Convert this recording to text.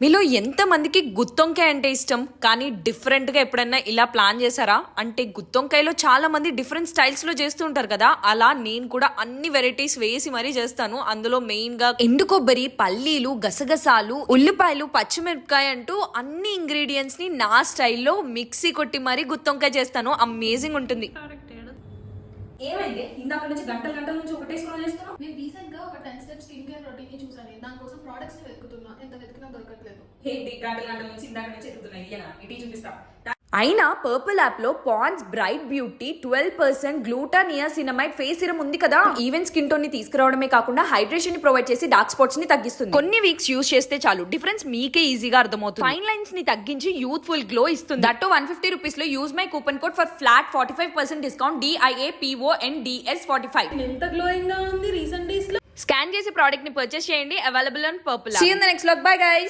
మీలో ఎంతమందికి గుత్తొంకాయ అంటే ఇష్టం? కానీ డిఫరెంట్గా ఎప్పుడైనా ఇలా ప్లాన్ చేశారా? అంటే గుత్తొంకాయలో చాలా మంది డిఫరెంట్ స్టైల్స్లో చేస్తూ ఉంటారు కదా, అలా నేను కూడా అన్ని వెరైటీస్ వేసి మరీ చేస్తాను. అందులో మెయిన్గా ఎండు కొబ్బరి, పల్లీలు, గసగసాలు, ఉల్లిపాయలు, పచ్చిమిరపకాయ అంటూ అన్ని ఇంగ్రీడియంట్స్ని నా స్టైల్లో మిక్సీ కొట్టి మరీ గుత్తొంకాయ చేస్తాను. అమేజింగ్ ఉంటుంది. ఏమైంది? ఇందాక నుంచి గంటల గంటల నుంచి ఒకటే స్క్రోల్ చేస్తున్నావు. నేను రీసెంట్ గా ఒక 10 స్టెప్ స్కిన్ కేర్ రొటీన్ ని చూసాను. దానికోసం ప్రొడక్ట్స్ ని వెతుకుతున్నా. ఎంత వెతికినా దొరకట్లేదు. ఏంటి గంటల గంటల నుంచి ఇందాక నుంచి ఎత్తుతున్నాయి? ఇయ్యనా ఇటీ చూపిస్తా. అయినా పర్పుల్ యాప్ లో పాండ్స్ బ్రైట్ బ్యూటీ 12% గ్లూటానియాసినమైడ్ ఫేస్ సిరమ్ ఉంది కదా, ఈవెన్ స్కిన్ టోన్ ని తీసుకురావడమే కాకుండా హైడ్రేషన్ ని ప్రొవైడ్ చేసి డార్క్ స్పాట్స్ ని తగ్గిస్తుంది. కొన్ని వీక్స్ యూజ్ చేస్తే చాలు డిఫరెన్స్ మీకే ఈజీగా అర్థమవుతుంది. ఫైన్ లైన్స్ ని తగ్గించి యూత్ఫుల్ గ్లో ఇస్తుంది. దట్టు 150 రూపీస్ లో use my coupon code for flat 45% discount DIAPONDS45. ఎంత గ్లోయింగ్ గా ఉంది రీసెంట్ డేస్ లో. స్కాన్ చేసి ప్రోడక్ట్ ని పర్చేస్ చేయండి. Available on Purplle. See you in the next vlog. Bye guys.